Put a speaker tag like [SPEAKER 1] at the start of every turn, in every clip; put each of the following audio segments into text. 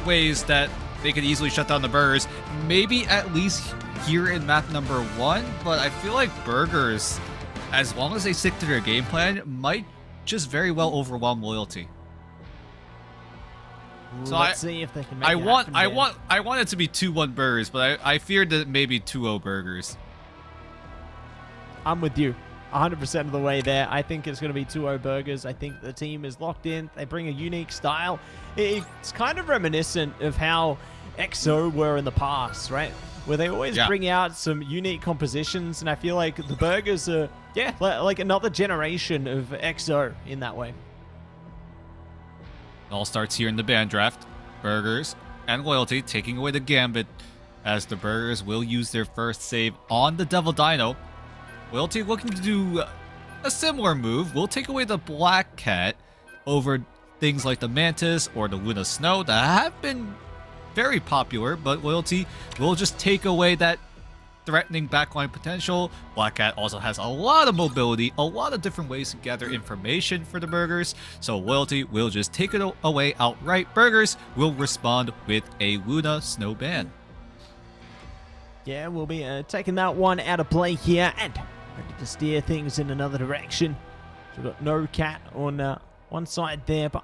[SPEAKER 1] ways that they could easily shut down the burgers. Maybe at least here in map number 1, but I feel like burgers, as long as they stick to their game plan, might just very well overwhelm loyalty. So
[SPEAKER 2] Let's see if they can make it happen,
[SPEAKER 1] I want it to be 2-1 burgers, but I feared that maybe 2-0 burgers.
[SPEAKER 2] I'm with you 100% of the way there. I think it's going to be 2-0 burgers. I think the team is locked in. They bring a unique style. It's kind of reminiscent of how XO were in the past, right? Where they always bring out some unique compositions, and I feel like the burgers are, like another generation of XO in that way.
[SPEAKER 1] It all starts here in the band draft. Burgers and loyalty taking away the gambit, as the burgers will use their first save on the Devil Dino. Loyalty looking to do a similar move. We'll take away the Black Cat over things like the Mantis or the Luna Snow that have been very popular, but Loyalty will just take away that threatening backline potential. Black Cat also has a lot of mobility, a lot of different ways to gather information for the burgers, so Loyalty will just take it away outright. Burgers will respond with a Luna Snow ban.
[SPEAKER 2] Yeah, we'll be taking that one out of play here and ready to steer things in another direction. So we've got no cat on one side there, but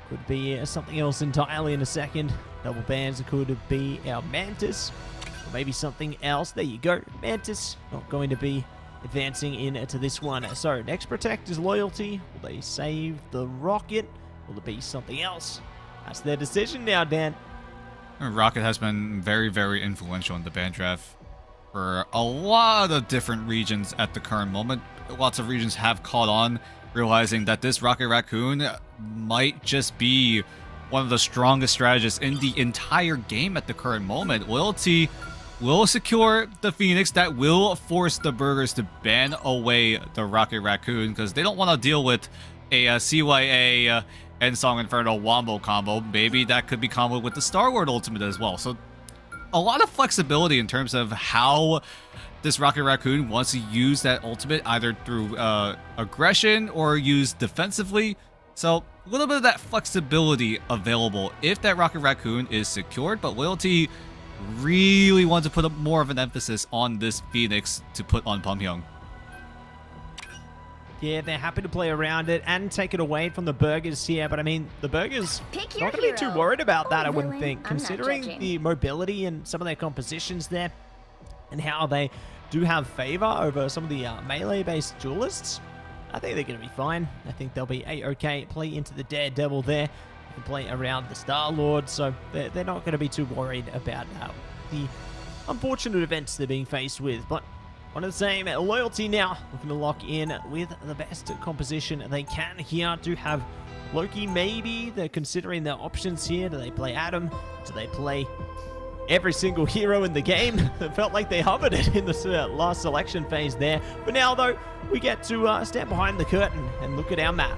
[SPEAKER 2] could be something else entirely in a second. Double bans, it could be our Mantis, or maybe something else. There you go, Mantis not going to be advancing into this one. So next protect is Loyalty. Will they save the Rocket? Will it be something else? That's their decision now, Dan.
[SPEAKER 1] Rocket has been very, very influential in the band draft for a lot of different regions at the current moment. Lots of regions have caught on, realizing that this Rocket Raccoon might just be one of the strongest strategists in the entire game at the current moment. Loyalty will secure the Phoenix. That will force the burgers to ban away the Rocket Raccoon, because they don't want to deal with a CYA and Song Inferno Wombo combo. Maybe that could be comboed with the Star-Lord ultimate as well. So a lot of flexibility in terms of how this Rocket Raccoon wants to use that ultimate, either through aggression or use defensively. So a little bit of that flexibility available if that Rocket Raccoon is secured, but Loyalty really wants to put up more of an emphasis on this Phoenix to put on Pumhyung.
[SPEAKER 2] Yeah, they're happy to play around it and take it away from the burgers here, but I mean, the burgers not going to be too worried about that, I wouldn't think, considering the mobility and some of their compositions there, and how they do have favor over some of the melee-based duelists. I think they're going to be fine. I think they'll be A-okay. Play into the Daredevil there. You can play around the Star-Lord, so they're not going to be too worried about the unfortunate events they're being faced with. But one of the same, Loyalty now looking to lock in with the best composition they can here. Do have Loki, maybe. They're considering their options here. Do they play Adam? Do they play every single hero in the game? It felt like they hovered it in the last selection phase there. But now, though, we get to stand behind the curtain and look at our map.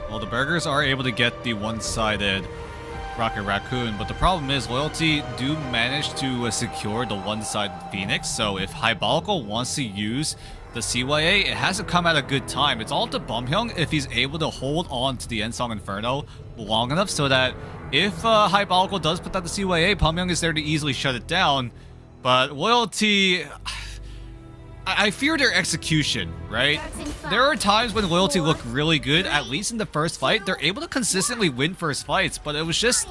[SPEAKER 1] Well, the burgers are able to get the one-sided Rocket Raccoon, but the problem is Loyalty do manage to secure the one-sided Phoenix, so if Hyebolical wants to use the CYA, it has to come at a good time. It's all up to Bumhyung if he's able to hold on to the Ensong Inferno long enough so that if Hyebolical does put out the CYA, Bumhyung is there to easily shut it down. But Loyalty, I fear their execution, right? There are times when Loyalty look really good, at least in the first fight. They're able to consistently win first fights, but it was just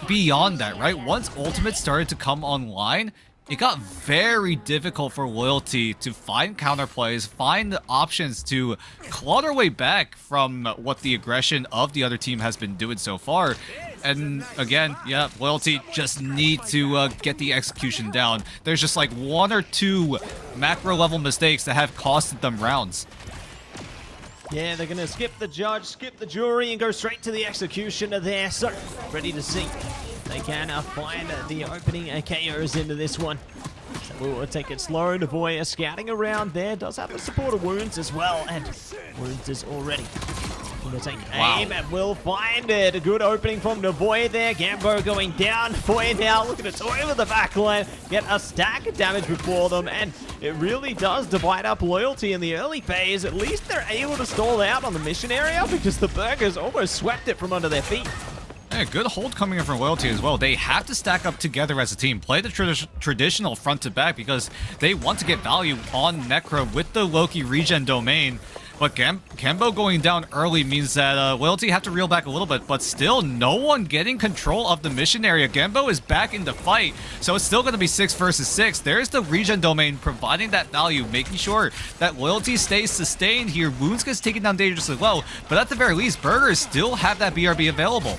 [SPEAKER 1] beyond that, right? Once Ultimate started to come online, it got very difficult for Loyalty to find counterplays, find the options to claw their way back from what the aggression of the other team has been doing so far. And again, yeah, Loyalty just need to get the execution down. There's just like one or two macro level mistakes that have costed them rounds.
[SPEAKER 2] Yeah, they're going to skip the judge, skip the jury, and go straight to the execution there. So, ready to see they can find the opening KOs into this one. So we'll take it slow. Navoy scouting around there. Does have the support of Wounds as well. And Wounds is already going to take aim and will find it. A good opening from Navoy there. Gambo going down. Navoy now looking to toy with the backline. Get a stack of damage before them. And it really does divide up Loyalty in the early phase. At least they're able to stall out on the mission area because the burgers almost swept it from under their feet.
[SPEAKER 1] Yeah, good hold coming in from Loyalty as well. They have to stack up together as a team, play the traditional front to back because they want to get value on Necro with the Loki regen domain. But Gambo going down early means that Loyalty have to reel back a little bit, but still no one getting control of the mission area. Gambo is back in the fight, so it's still going to be 6 versus 6. There's the regen domain providing that value, making sure that Loyalty stays sustained here. Wounds gets taken down dangerously low, but at the very least, Burgers still have that BRB available.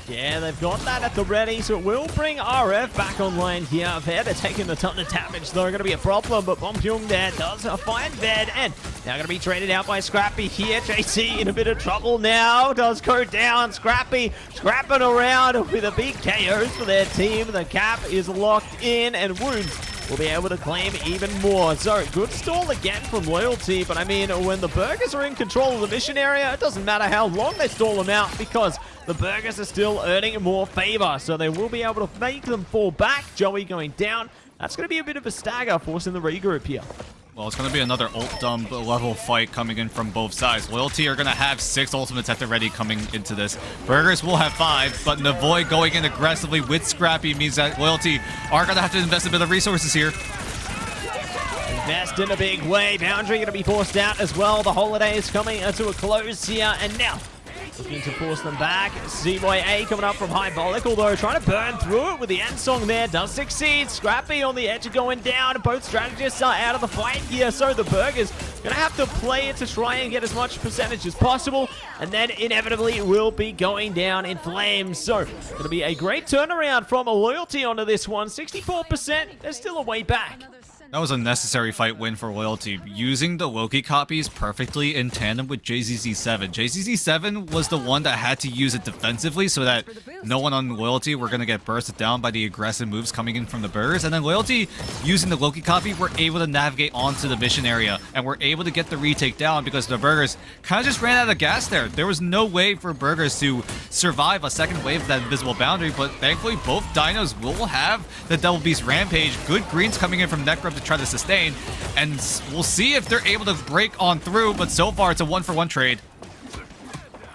[SPEAKER 2] Yeah, they've got that at the ready, so it will bring RF back online here. Ved are taking a ton of damage, though, going to be a problem, but Bompyung there does find Ved, and now going to be traded out by Scrappy here. JC in a bit of trouble now, does go down. Scrappy scrapping around with a big KO for their team. The cap is locked in, and Wounds will be able to claim even more. So, good stall again from Loyalty, but I mean, when the Burgers are in control of the mission area, it doesn't matter how long they stall them out because the Burgers are still earning more favor. So they will be able to make them fall back. Joey going down. That's going to be a bit of a stagger, forcing the regroup here.
[SPEAKER 1] Well, it's going to be another ult dump level fight coming in from both sides. Loyalty are going to have 6 ultimates at the ready coming into this. Burgers will have 5, but Navoy going in aggressively with Scrappy means that Loyalty are going to have to invest a bit of resources here.
[SPEAKER 2] Invest in a big way. Boundary going to be forced out as well. The holiday is coming to a close here, and now looking to force them back. CYA coming up from Hyperbolic, although trying to burn through it with the end song there. Does succeed. Scrappy on the edge of going down. Both strategists are out of the fight here, so the Burgers going to have to play it to try and get as much percentage as possible, and then inevitably will be going down in flames. So, going to be a great turnaround from a Loyalty onto this one. 64%. There's still a way back.
[SPEAKER 1] That was a necessary fight win for Loyalty, using the Loki copies perfectly in tandem with JZZ7. JZZ7 was the one that had to use it defensively so that no one on Loyalty were going to get bursted down by the aggressive moves coming in from the Burgers. And then Loyalty, using the Loki copy, were able to navigate onto the mission area and were able to get the retake down because the Burgers kind of just ran out of gas there. There was no way for Burgers to survive a second wave of that invisible boundary, but thankfully both dinos will have the Double Beast Rampage. Good greens coming in from Necro to try to sustain, and we'll see if they're able to break on through, but so far it's a 1-for-1 trade.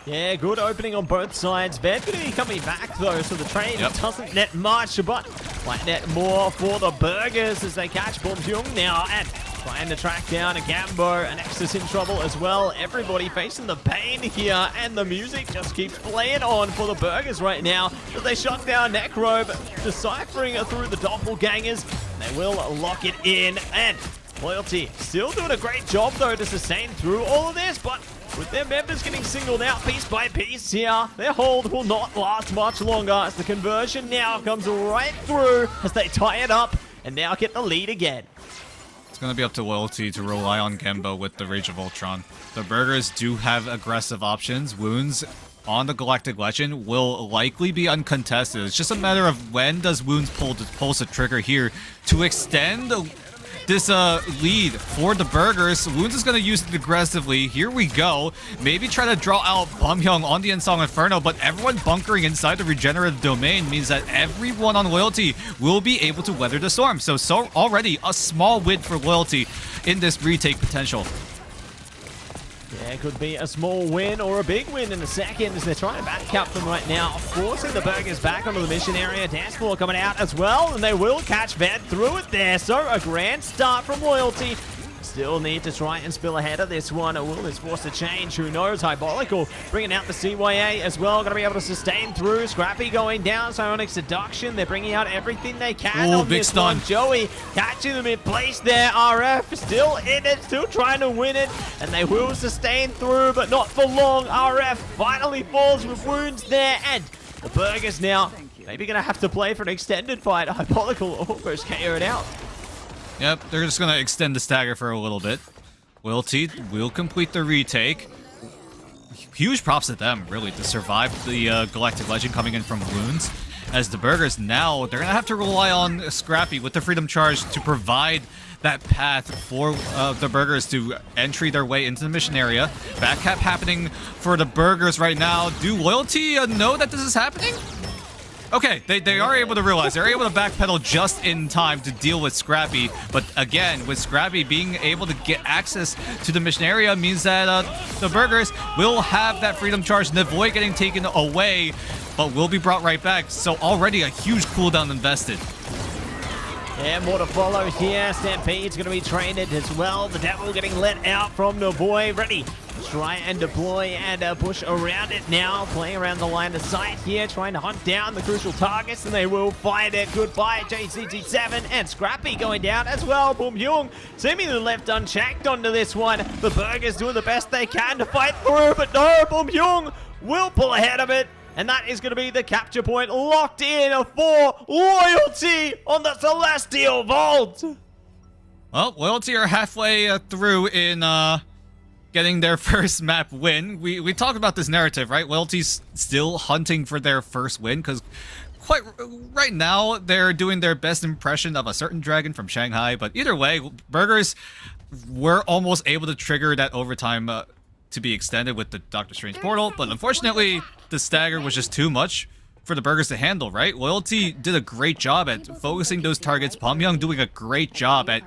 [SPEAKER 2] Yeah, good opening on both sides. Ved going to be coming back though, so the trade doesn't net much, but might net more for the Burgers as they catch Bompyung now and trying to track down a Gambo. And Nexus in trouble as well. Everybody facing the pain here, and the music just keeps playing on for the Burgers right now as they shut down Necrobe, deciphering through the doppelgangers. They will lock it in, and Loyalty still doing a great job though to sustain through all of this, but with their members getting singled out piece by piece here, their hold will not last much longer as the conversion now comes right through as they tie it up and now get the lead again.
[SPEAKER 1] It's going to be up to Loyalty to rely on Gembo with the Rage of Ultron. The Burgers do have aggressive options. Wounds on the Galactic Legend will likely be uncontested. It's just a matter of when does Wounds pulls the trigger here to extend this lead for the Burgers. Wounds is going to use it aggressively. Here we go. Maybe try to draw out Bumhyung on the Ensong Inferno, but everyone bunkering inside the regenerative domain means that everyone on Loyalty will be able to weather the storm. So already a small win for Loyalty in this retake potential.
[SPEAKER 2] Yeah, it could be a small win or a big win in a second as they're trying to back up them right now, forcing the Burgers back onto the mission area. Dance floor coming out as well, and they will catch Ved through it there. So a grand start from Loyalty. Still need to try and spill ahead of this one. Will this force a change? Who knows? Hyperbolical bringing out the CYA as well. Going to be able to sustain through. Scrappy going down. Psionic Seduction. They're bringing out everything they can on this one. Joey catching them in place there. RF still in it. Still trying to win it. And they will sustain through, but not for long. RF finally falls with Wounds there. And the Burgers now maybe going to have to play for an extended fight. Hyperbolical almost KO'd out.
[SPEAKER 1] Yep, they're just going to extend the stagger for a little bit. Loyalty will complete the retake. Huge props to them, really, to survive the Galactic Legend coming in from Wounds. As the Burgers now, they're going to have to rely on Scrappy with the Freedom Charge to provide that path for the Burgers to entry their way into the mission area. Backcap happening for the Burgers right now. Do Loyalty know that this is happening? Okay, they are able to realize, they're able to backpedal just in time to deal with Scrappy. But again, with Scrappy being able to get access to the mission area means that the Burgers will have that freedom charge. Navoy getting taken away, but will be brought right back. So already a huge cooldown invested.
[SPEAKER 2] And more to follow here. Stampede's going to be traded as well. The Devil getting let out from Navoy. Ready to try and deploy and push around it now. Playing around the line of sight here. Trying to hunt down the crucial targets. And they will find it. Goodbye, JCT7. And Scrappy going down as well. Boom Hyung seemingly left unchecked onto this one. The Burgers doing the best they can to fight through. But no, Boom Hyung will pull ahead of it. And that is going to be the capture point locked in for Loyalty on the Celestial Vault.
[SPEAKER 1] Well, Loyalty are halfway through in getting their first map win. We talked about this narrative, right? Loyalty's still hunting for their first win because quite right now they're doing their best impression of a certain dragon from Shanghai. But either way, Burgers were almost able to trigger that overtime to be extended with the Doctor Strange portal, but unfortunately the stagger was just too much for the Burgers to handle, right? Loyalty did a great job at focusing those targets. Bamyang doing a great job at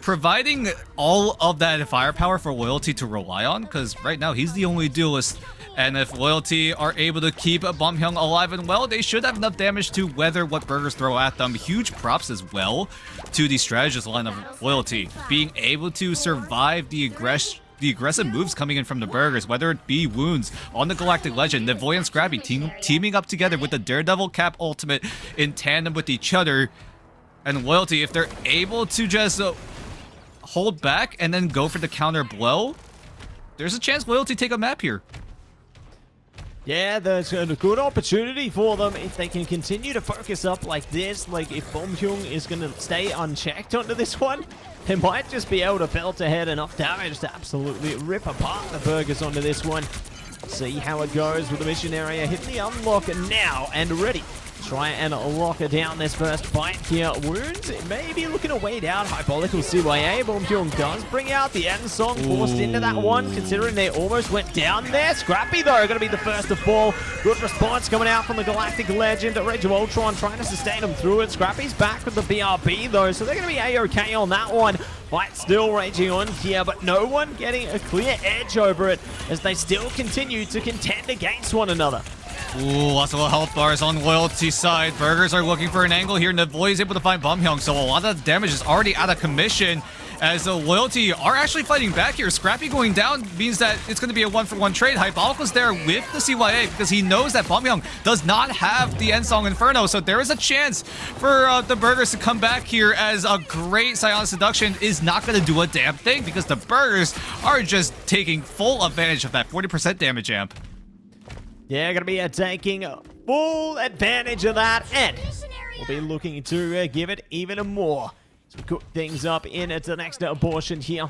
[SPEAKER 1] providing all of that firepower for Loyalty to rely on, because right now he's the only duelist, and if Loyalty are able to keep Bamyang alive and well, they should have enough damage to weather what Burgers throw at them. Huge props as well to the strategist line of Loyalty, being able to survive the aggressive moves coming in from the Burgers, whether it be wounds on the Galactic Legend, Navoy and Scrappy teaming up together with the Daredevil Cap ultimate in tandem with each other, and Loyalty, if they're able to just hold back and then go for the counter blow, there's a chance Loyalty take a map here.
[SPEAKER 2] Yeah, there's a good opportunity for them if they can continue to focus up like this. Like, if Bom Hyung is going to stay unchecked onto this one, they might just be able to belt ahead enough damage to absolutely rip apart the Burgers onto this one. See how it goes with the mission area hitting the unlock now and ready. Try and lock her down this first fight here. Wounds may be looking to wait out. Hypothetical CYA. Bom Hyung does bring out the end song, forced into that one, considering they almost went down there. Scrappy, though, going to be the first to fall. Good response coming out from the Galactic Legend. Rage of Ultron trying to sustain him through it. Scrappy's back with the BRB, though, so they're going to be A-OK on that one. Fight still raging on here, but no one getting a clear edge over it as they still continue to contend against one another.
[SPEAKER 1] Ooh, lots of health bars on Loyalty side. Burgers are looking for an angle here. Navoy is able to find Bamhyung, so a lot of the damage is already out of commission as the Loyalty are actually fighting back here. Scrappy going down means that it's going to be a one-for-one trade. Hypothetical's there with the CYA because he knows that Bamhyung does not have the End Song Inferno, so there is a chance for the Burgers to come back here as a great Psionic Seduction is not going to do a damn thing because the Burgers are just taking full advantage of that 40% damage amp.
[SPEAKER 2] Yeah, going to be taking full advantage of that, and we'll be looking to give it even more. So we cook things up into the next portion here.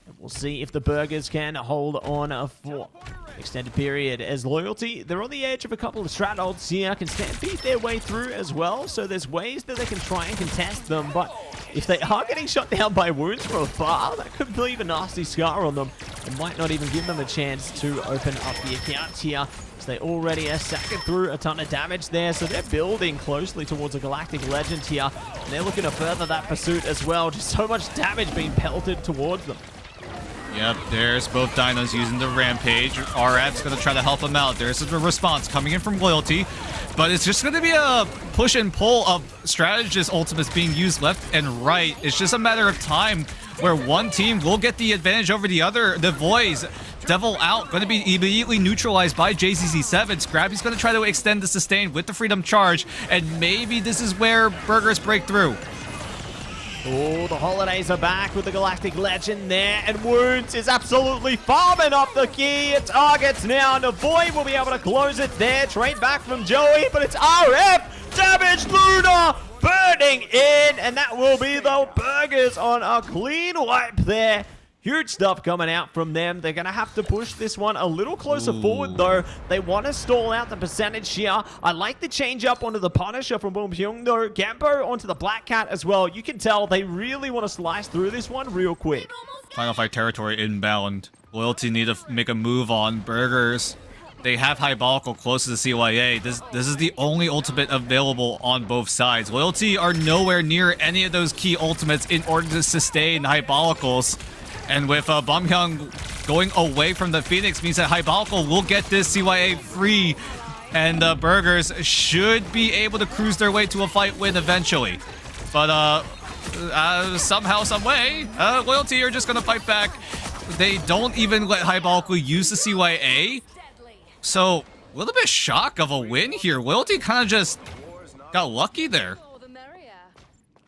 [SPEAKER 2] And we'll see if the Burgers can hold on for an extended period. As Loyalty, they're on the edge of a couple of strat here, can stampede their way through as well, so there's ways that they can try and contest them, but if they are getting shot down by wounds from afar, that could leave a nasty scar on them. It might not even give them a chance to open up the account here, as they already are sacking through a ton of damage there. So they're building closely towards a Galactic Legend here, and they're looking to further that pursuit as well. Just so much damage being pelted towards them.
[SPEAKER 1] Yep, there's both Dinos using the Rampage. RF's going to try to help them out. There's a response coming in from Loyalty, but it's just going to be a push and pull of strategist ultimates being used left and right. It's just a matter of time where one team will get the advantage over the other. The Voice, Devil out, going to be immediately neutralized by JCC7. Scrappy's going to try to extend the sustain with the Freedom Charge, and maybe this is where Burgers break through.
[SPEAKER 2] Oh, the Holidays are back with the Galactic Legend there, and Wounds is absolutely farming up the key targets now. Navoy will be able to close it there. Trade back from Joey, but it's RF. Damage Luna burning in, and that will be the Burgers on a clean wipe there. Huge stuff coming out from them. They're going to have to push this one a little closer forward, though. They want to stall out the percentage here. I like the change up onto the Punisher from Boom Hyung, though. Gambo onto the Black Cat as well. You can tell they really want to slice through this one real quick.
[SPEAKER 1] Final Fight territory inbound. Loyalty need to make a move on. Burgers they have Hybalco close to the CYA. This is the only ultimate available on both sides. Loyalty are nowhere near any of those key ultimates in order to sustain Hybalcos. And with Bumhyung going away from the Phoenix means that Hybalco will get this CYA free. And the Burgers should be able to cruise their way to a fight win eventually. But somehow, some way, Loyalty are just going to fight back. They don't even let Hybalco use the CYA. So, a little bit shock of a win here. Loyalty kind of just got lucky there.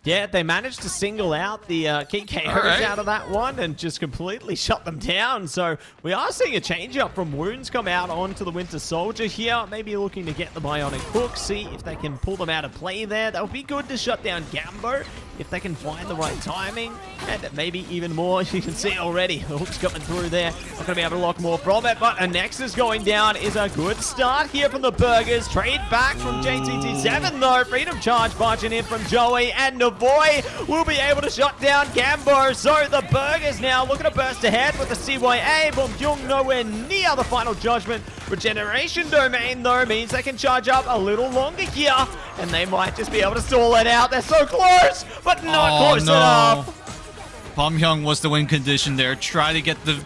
[SPEAKER 2] Yeah, they managed to single out the key KOs out of that one and just completely shut them down. So we are seeing a change-up from Wounds come out onto the Winter Soldier here. Maybe looking to get the Bionic Hook, see if they can pull them out of play there. That would be good to shut down Gambo if they can find the right timing. And maybe even more, you can see already. The Hook's coming through there. Not going to be able to lock more from it, but a Nexus going down is a good start here from the Burgers. Trade back from JTT7 though. Freedom Charge barging in from Joey, and Boy will be able to shut down Gambo. So the Burgers now looking to burst ahead with the CYA. Bumhyung nowhere near the final judgment. Regeneration domain though means they can charge up a little longer here, and they might just be able to stall it out. They're so close, but not close enough.
[SPEAKER 1] Bumhyung was the win condition there. Try to get the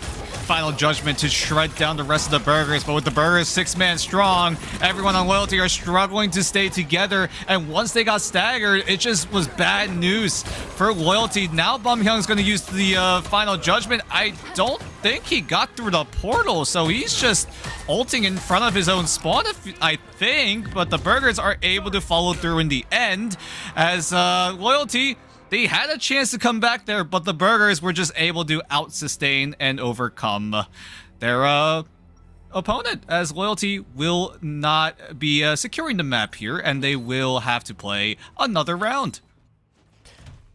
[SPEAKER 1] final judgment to shred down the rest of the Burgers, but with the Burgers 6-man strong, everyone on Loyalty are struggling to stay together, and once they got staggered, it just was bad news for Loyalty. Now Bumhyung's going to use the final judgment. I don't think he got through the portal, so he's just ulting in front of his own spawn, I think, but the Burgers are able to follow through in the end, as Loyalty, they had a chance to come back there, but the Burgers were just able to out-sustain and overcome their opponent, as Loyalty will not be securing the map here, and they will have to play another round.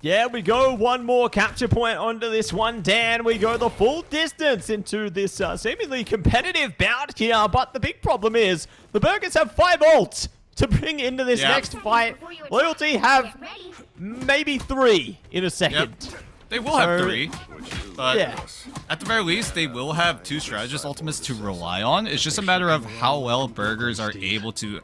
[SPEAKER 2] Yeah, we go one more capture point onto this one, Dan. We go the full distance into this seemingly competitive bout here, but the big problem is the Burgers have 5 ults to bring into this next fight. Loyalty have maybe 3 in a second.
[SPEAKER 1] Yep. They will have 3, but at the very least, they will have 2 strategist ultimates to rely on. It's just a matter of how well Burgers are able to,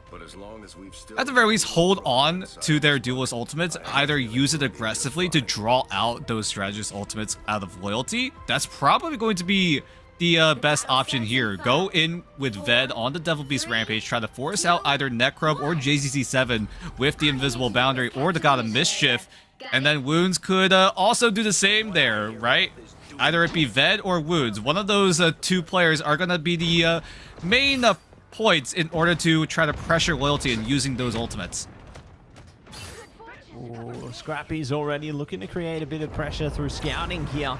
[SPEAKER 1] at the very least, hold on to their duelist ultimates, either use it aggressively to draw out those strategist ultimates out of Loyalty. That's probably going to be the best option here. Go in with Ved on the Devil Beast Rampage, try to force out either Necrobe or JZC7 with the Invisible Boundary or the God of Mischief, and then Wounds could also do the same there, right? Either it be Ved or Wounds. One of those 2 players are going to be the main points in order to try to pressure Loyalty in using those ultimates.
[SPEAKER 2] Ooh, Scrappy's already looking to create a bit of pressure through scouting here.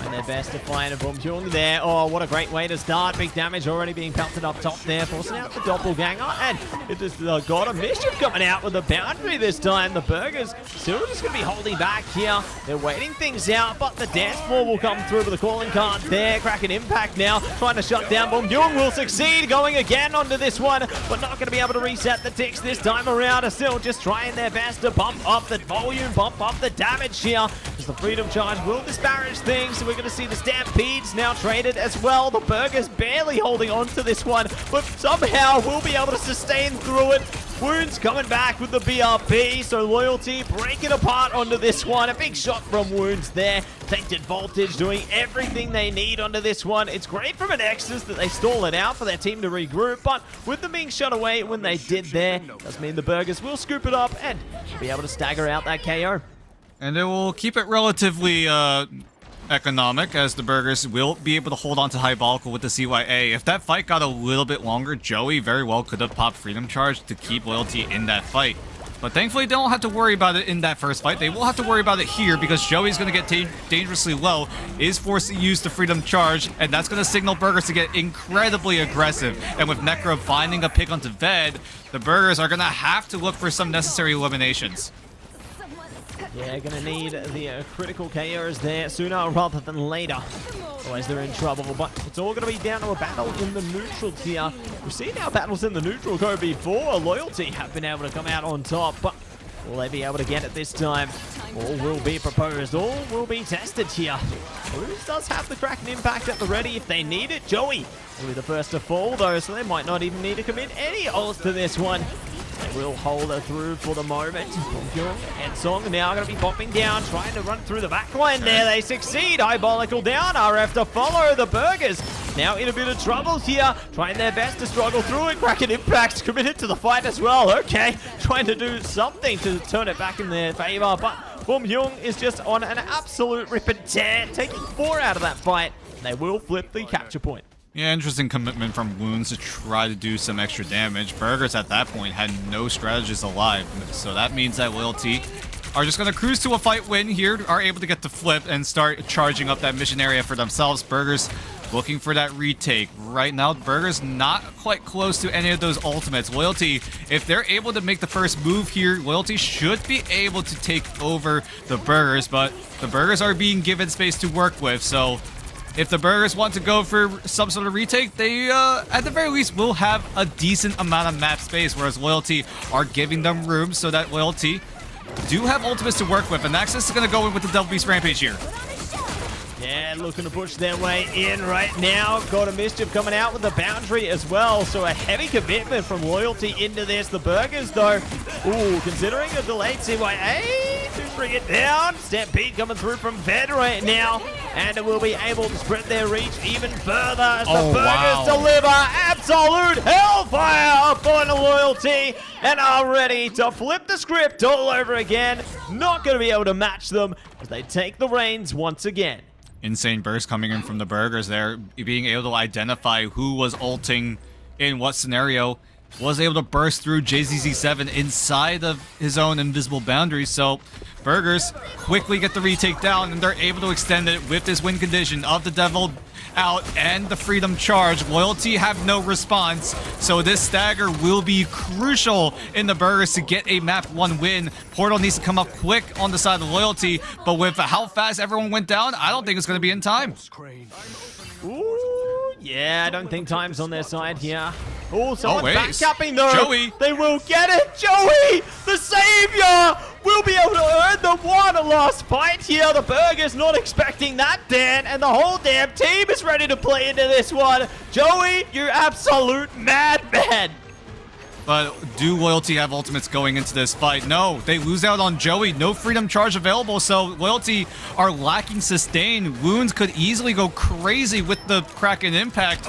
[SPEAKER 2] And their best to find a Bumhyung there. Oh, what a great way to start. Big damage already being pelted up top there, forcing out the Doppelganger. And it is the God of Mischief coming out with the boundary this time. The Burgers still just going to be holding back here. They're waiting things out, but the dance floor will come through with a calling card there. Cracking impact now, trying to shut down. Bumhyung will succeed, going again onto this one, but not going to be able to reset the ticks this time around. Are still just trying their best to bump up the volume, bump up the damage here, because the Freedom Charge will disparage things. So we're going to see the Stampedes now traded as well. The Burgers barely holding on to this one, but somehow we'll be able to sustain through it. Wounds coming back with the BRB, so Loyalty breaking apart onto this one. A big shot from Wounds there. Tainted Voltage doing everything they need onto this one. It's great from an Nexus that they stall it out for their team to regroup, but with them being shut away when they did there, does mean the Burgers will scoop it up and be able to stagger out that KO.
[SPEAKER 1] And it will keep it relatively economic, as the Burgers will be able to hold on to Hybalco with the CYA. If that fight got a little bit longer, Joey very well could have popped Freedom Charge to keep Loyalty in that fight. But thankfully, they don't have to worry about it in that first fight. They will have to worry about it here, because Joey's going to get dangerously low, is forced to use the Freedom Charge, and that's going to signal Burgers to get incredibly aggressive. And with Necro finding a pick onto Ved, the Burgers are going to have to look for some necessary eliminations.
[SPEAKER 2] Yeah, gonna need the critical KOs there sooner rather than later. Otherwise they're in trouble, but it's all gonna be down to a battle in the neutral tier. We've seen how battles in the neutral go before. Loyalty have been able to come out on top, but Will they be able to get it this time? All will be proposed. All will be tested here. Blues does have the Kraken impact at the ready if they need it. Joey will be the first to fall, though, so they might not even need to commit any ults to this one. They will hold her through for the moment. And Song now going to be popping down, trying to run through the back line there. They succeed. Eyebolical down. RF to follow. The Burgers now in a bit of trouble here, trying their best to struggle through it. Kraken Impact committed to the fight as well. Okay, trying to do something to turn it back in their favor, but Bum Hyung is just on an absolute rip and tear, taking 4 out of that fight. They will flip the capture point.
[SPEAKER 1] Yeah, interesting commitment from Wounds to try to do some extra damage. Burgers at that point had no strategists alive, so that means that Loyalty are just going to cruise to a fight win here, are able to get the flip and start charging up that mission area for themselves. Burgers looking for that retake. Right now, Burgers not quite close to any of those ultimates. Loyalty, if they're able to make the first move here, Loyalty should be able to take over the Burgers, but the Burgers are being given space to work with, so if the Burgers want to go for some sort of retake, they, at the very least, will have a decent amount of map space, whereas Loyalty are giving them room so that Loyalty do have ultimates to work with, and Axis is going to go in with the Devil Beast Rampage here.
[SPEAKER 2] Yeah, looking to push their way in right now. Got a Mischief coming out with the boundary as well, so a heavy commitment from Loyalty into this. The Burgers, though, ooh, considering a delayed CYA to bring it down. Stampede coming through from Ved right now, and it will be able to spread their reach even further as the Burgers deliver absolute hellfire upon Loyalty and are ready to flip the script all over again. Not going to be able to match them as they take the reins once again.
[SPEAKER 1] Insane burst coming in from the Burgers there, being able to identify who was ulting in what scenario, was able to burst through JZZ7 inside of his own invisible boundaries, so Burgers quickly get the retake down, and they're able to extend it with this win condition of the Devil out and the Freedom Charge. Loyalty have no response, so this stagger will be crucial in the Burgers to get a map 1 win. Portal needs to come up quick on the side of Loyalty, but with how fast everyone went down, I don't think it's going to be in time.
[SPEAKER 2] Ooh, yeah, I don't think time's on their side here. Oh, someone's back-capping though.
[SPEAKER 1] Joey.
[SPEAKER 2] They will get it. Joey, the savior, will be able to earn the one last fight here. The Burgers not expecting that, Dan, and the whole damn team is ready to play into this one. Joey, you absolute madman.
[SPEAKER 1] But do Loyalty have ultimates going into this fight? No, they lose out on Joey. No Freedom Charge available, so Loyalty are lacking sustain. Wounds could easily go crazy with the Kraken Impact.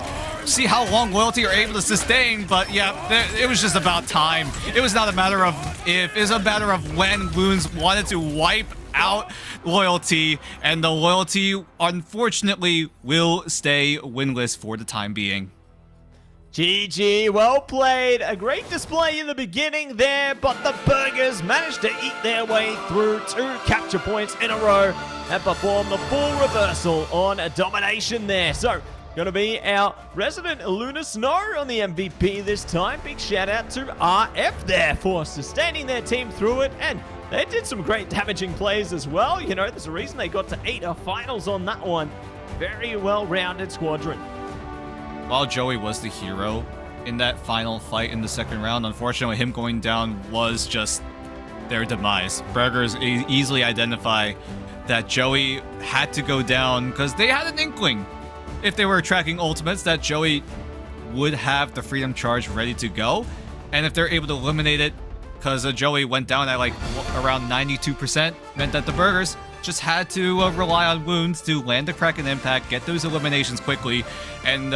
[SPEAKER 1] See how long Loyalty are able to sustain, but yeah, it was just about time. It was not a matter of if, it was a matter of when Wounds wanted to wipe out Loyalty, and the Loyalty, unfortunately, will stay winless for the time being.
[SPEAKER 2] GG, well played. A great display in the beginning there, but the Burgers managed to eat their way through 2 capture points in a row and perform the full reversal on a domination there. So, going to be our resident Luna Snow on the MVP this time. Big shout out to RF there for sustaining their team through it, and they did some great damaging plays as well. You know, there's a reason they got to 8 finals on that one. Very well-rounded squadron.
[SPEAKER 1] While Joey was the hero in that final fight in the second round, unfortunately, him going down was just their demise. Burgers easily identify that Joey had to go down because they had an inkling, if they were tracking ultimates, that Joey would have the Freedom Charge ready to go. And if they're able to eliminate it, because Joey went down at like around 92%, meant that the Burgers just had to rely on Wounds to land the Kraken Impact, get those eliminations quickly, and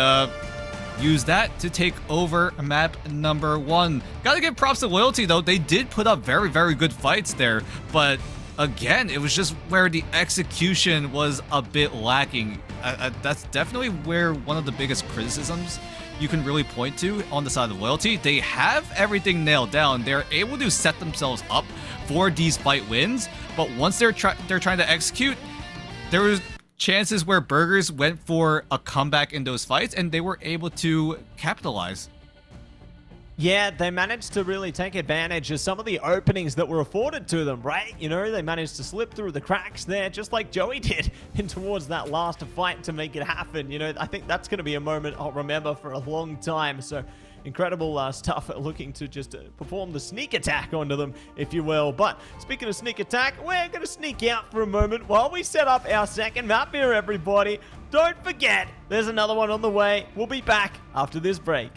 [SPEAKER 1] use that to take over map number 1. Gotta give props to Loyalty, though. They did put up very, very good fights there, but again, it was just where the execution was a bit lacking. That's definitely where one of the biggest criticisms you can really point to on the side of Loyalty. They have everything nailed down. They're able to set themselves up for these fight wins, but once they're trying to execute, there was chances where Burgers went for a comeback in those fights, and they were able to capitalize.
[SPEAKER 2] Yeah, they managed to really take advantage of some of the openings that were afforded to them, right? You know, they managed to slip through the cracks there, just like Joey did, in towards that last fight to make it happen. You know, I think that's going to be a moment I'll remember for a long time. So, incredible stuff, looking to just perform the sneak attack onto them, if you will. But speaking of sneak attack, we're going to sneak out for a moment while we set up our second map here, everybody. Don't forget, there's another one on the way. We'll be back after this break.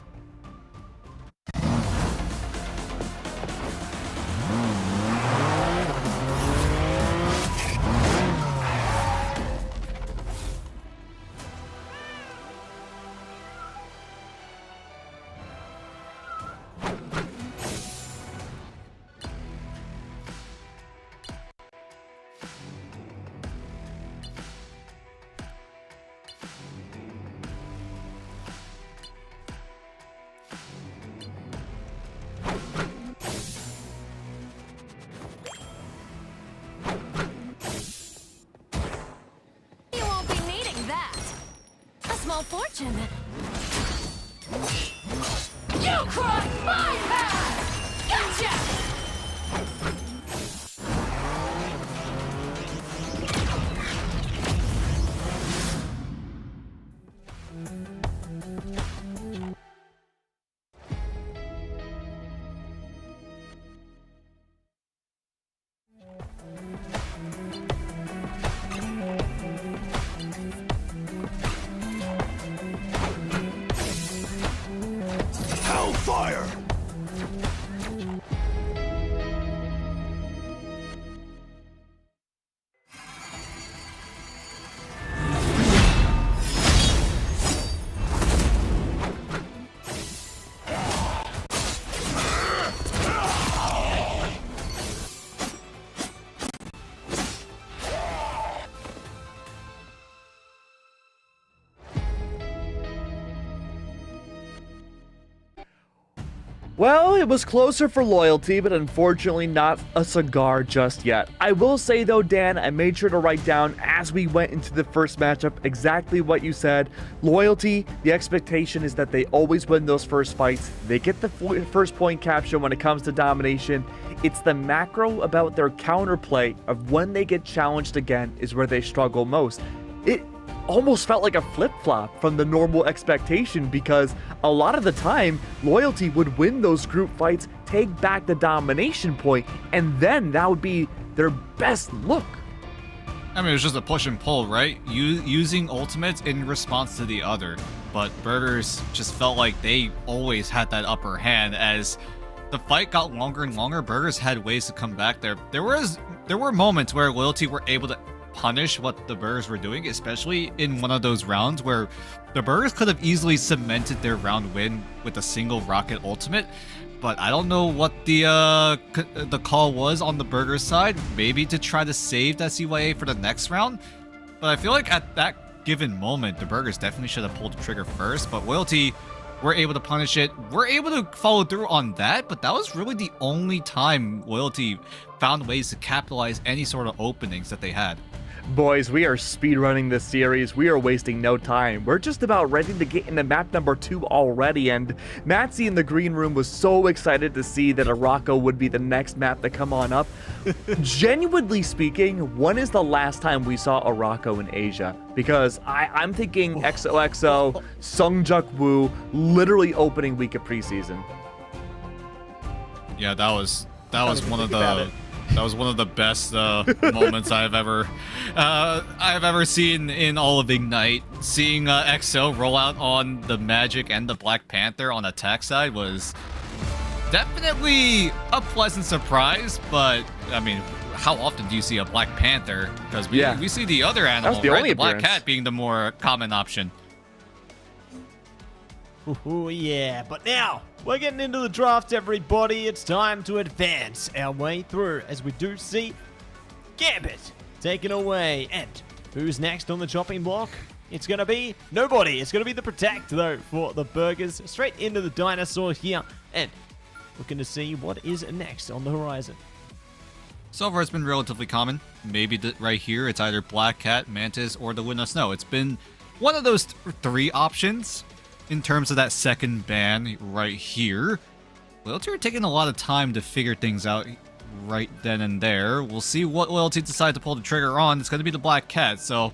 [SPEAKER 3] Fortune. You crossed my path! Gotcha!
[SPEAKER 4] Hellfire!
[SPEAKER 5] Well, it was closer for loyalty, but unfortunately not a cigar just yet. I will say though, Dan, I made sure to write down as we went into the first matchup exactly what you said. Loyalty, the expectation is that they always win those first fights. They get the first point capture when it comes to domination. It's the macro about their counterplay of when they get challenged again is where they struggle most. It almost felt like a flip-flop from the normal expectation because a lot of the time, loyalty would win those group fights, take back the domination point, and then that would be their best look.
[SPEAKER 1] I mean, it was just a push and pull, right? Using ultimates in response to the other. But Burgers just felt like they always had that upper hand. As the fight got longer and longer, Burgers had ways to come back there. There were moments where loyalty were able to punish what the Burgers were doing, especially in one of those rounds where the Burgers could have easily cemented their round win with a single rocket ultimate. But I don't know what the call was on the Burgers side. Maybe to try to save that CYA for the next round. But I feel like at that given moment, the Burgers definitely should have pulled the trigger first. But loyalty were able to punish it. We're able to follow through on that. But that was really the only time loyalty found ways to capitalize any sort of openings that they had.
[SPEAKER 5] Boys, we are speedrunning this series. We are wasting no time. We're just about ready to get into map number 2 already, and Matsy in the green room was so excited to see that Araco would be the next map to come on up. Genuinely speaking, when is the last time we saw Araco in Asia? Because I'm thinking XOXO, Sungjuk Woo, literally opening week of preseason.
[SPEAKER 1] Yeah, that was one of the... That was one of the best moments I've ever seen in all of Ignite. Seeing XO roll out on the Magic and the Black Panther on attack side was definitely a pleasant surprise. But I mean, how often do you see a Black Panther? Because we see the other animal, right? The Black Cat being the more common option.
[SPEAKER 2] Ooh, yeah, but now we're getting into the draft, everybody. It's time to advance our way through as we do see Gambit taken away. And who's next on the chopping block? It's going to be nobody. It's going to be the Protect, though, for the Burgers. Straight into the Dinosaur here. And looking to see what is next on the horizon.
[SPEAKER 1] So far, it's been relatively common. Maybe right here, it's either Black Cat, Mantis, or the Wind of Snow. It's been one of those three options. In terms of that second ban right here, Loyalty are taking a lot of time to figure things out right then and there. We'll see what Loyalty decide to pull the trigger on. It's going to be the Black Cat, so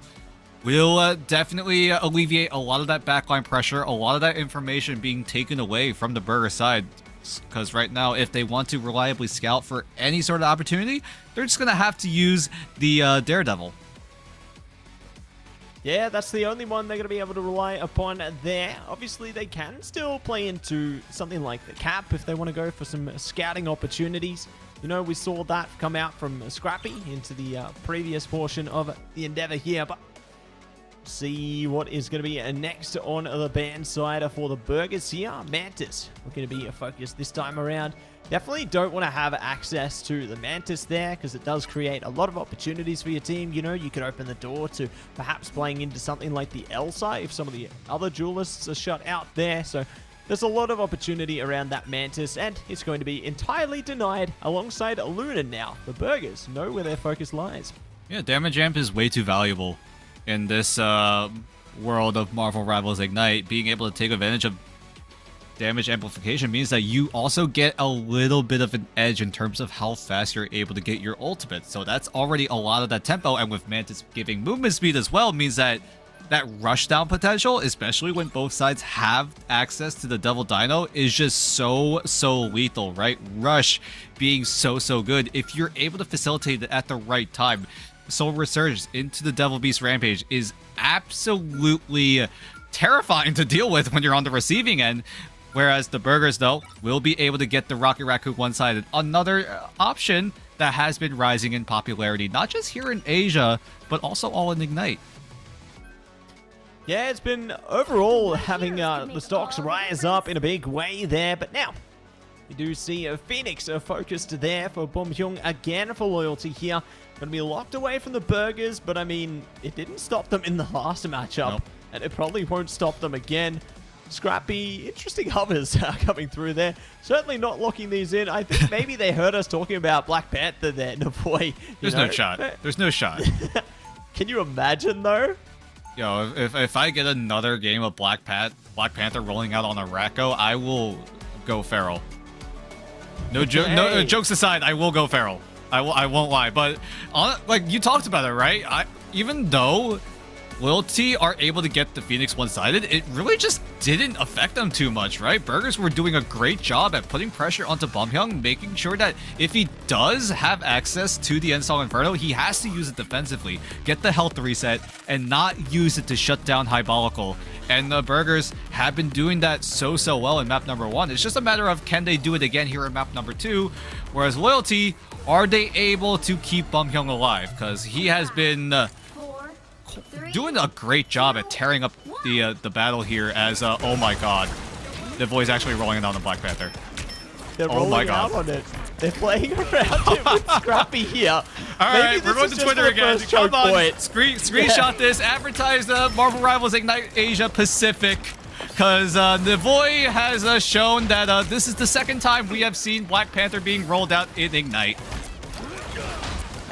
[SPEAKER 1] will definitely alleviate a lot of that backline pressure, a lot of that information being taken away from the Burger side. Because right now, if they want to reliably scout for any sort of opportunity, they're just going to have to use the Daredevil.
[SPEAKER 2] Yeah, that's the only one they're going to be able to rely upon there. Obviously, they can still play into something like the Cap if they want to go for some scouting opportunities. You know, we saw that come out from Scrappy into the previous portion of the Endeavor here, but see what is going to be next on the band side for the Burgers here. Mantis looking to be a focus this time around. Definitely don't want to have access to the Mantis there because it does create a lot of opportunities for your team. You know, you could open the door to perhaps playing into something like the Elsa if some of the other duelists are shut out there. So there's a lot of opportunity around that Mantis, and it's going to be entirely denied alongside Luna now. The Burgers know where their focus lies.
[SPEAKER 1] Yeah, damage amp is way too valuable in this world of Marvel Rivals Ignite. Being able to take advantage of damage amplification means that you also get a little bit of an edge in terms of how fast you're able to get your ultimate. So that's already a lot of that tempo, and with Mantis giving movement speed as well, means that that rush down potential, especially when both sides have access to the Devil Dino, is just so lethal, right? Rush being so good. If you're able to facilitate it at the right time, Soul Resurgence into the Devil Beast Rampage is absolutely terrifying to deal with when you're on the receiving end. Whereas the Burgers, though, will be able to get the Rocket Raccoon one-sided. Another option that has been rising in popularity, not just here in Asia, but also all in Ignite.
[SPEAKER 2] Yeah, it's been overall having the stocks rise up in a big way there, but now we do see a Phoenix focused there for Bombyung again for loyalty here. Going to be locked away from the Burgers, but I mean, it didn't stop them in the last matchup,
[SPEAKER 1] Nope.
[SPEAKER 2] and it probably won't stop them again. Scrappy, interesting hovers coming through there. Certainly not locking these in. I think maybe they heard us talking about Black Panther there, Navoy.
[SPEAKER 1] There's no shot. There's no shot.
[SPEAKER 2] Can you imagine, though?
[SPEAKER 1] Yo, if I get another game of Black Panther rolling out on a Racco, I will go feral. No jokes aside, I will go feral. I won't lie. But like you talked about it, right? Even though Loyalty are able to get the Phoenix one-sided, it really just didn't affect them too much, right? Burgers were doing a great job at putting pressure onto Bombyung, making sure that if he does have access to the Install Inferno, he has to use it defensively, get the health reset, and not use it to shut down Highbolical. And the Burgers have been doing that so well in map number 1. It's just a matter of can they do it again here in map number 2, whereas Loyalty, are they able to keep Bombyung alive? Because he has been doing a great job at tearing up the battle here as, oh my god, the boy's actually rolling it on the Black Panther.
[SPEAKER 2] They're
[SPEAKER 1] Oh my
[SPEAKER 2] rolling
[SPEAKER 1] god.
[SPEAKER 2] out on it. They're playing around it with Scrappy here.
[SPEAKER 1] Alright, we're going to Twitter again. Come on, screenshot this. Advertise the Marvel Rivals Ignite Asia Pacific. Because Navoy has shown that this is the second time we have seen Black Panther being rolled out in Ignite.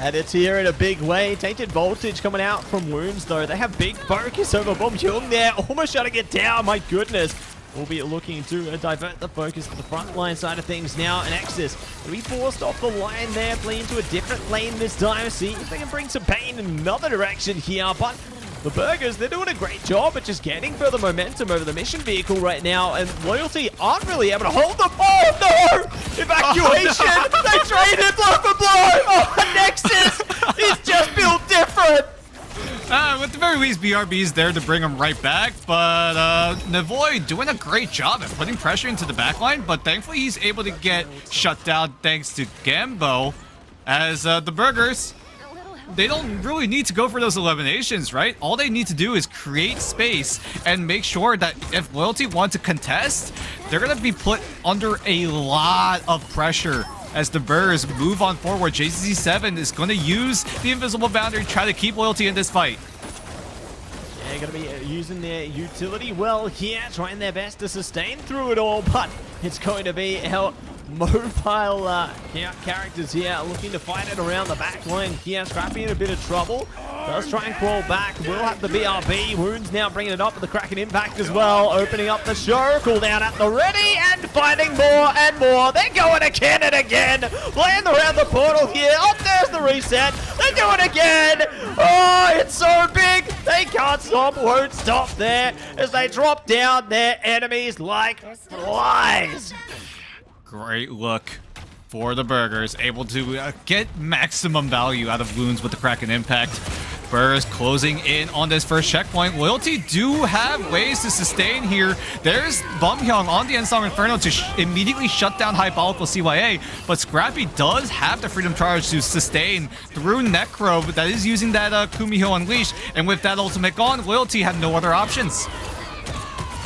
[SPEAKER 2] And it's here in a big way. Tainted Voltage coming out from Wounds, though. They have big focus over Bombyung there. Almost shutting it down. My goodness. We'll be looking to divert the focus to the front line side of things now. And Exodus will be forced off the line there. Play into a different lane this time. See if they can bring some pain in another direction here. But the Burgers, they're doing a great job at just getting further momentum over the mission vehicle right now. And Loyalty aren't really able to hold them. Oh, no! Evacuation!
[SPEAKER 1] Oh, no.
[SPEAKER 2] They traded blow for blow! Oh, Nexus is just built different!
[SPEAKER 1] At the very least, BRB's there to bring him right back, but Navoy doing a great job at putting pressure into the backline, but thankfully he's able to get shut down thanks to Gambo, as the Burgers, they don't really need to go for those eliminations, right? All they need to do is create space and make sure that if Loyalty want to contest, they're going to be put under a lot of pressure. As the Burgers move on forward, JCC7 is going to use the invisible boundary to try to keep Loyalty in this fight.
[SPEAKER 2] They're going to be using their utility well here, trying their best to sustain through it all, but it's going to be mobile characters here looking to fight it around the back line here. Scrappy in a bit of trouble. Does try and crawl back. Will have the BRB. Wounds now bringing it up with the Kraken impact as well. Opening up the show. Cooldown at the ready and finding more and more. They're going again and again. Playing around the portal here. Oh, there's the reset. They're doing it again. Oh, it's so big. They can't stop. Won't stop there as they drop down their enemies like flies.
[SPEAKER 1] Great look for the Burgers, able to get maximum value out of Wounds with the Kraken impact. Burgers closing in on this first checkpoint. Loyalty do have ways to sustain here. There's Bumhyung on the Ensong Inferno to immediately shut down Hypolical CYA, but Scrappy does have the Freedom Charge to sustain through Necro that is using that Kumiho Unleash, and with that ultimate gone, Loyalty have no other options.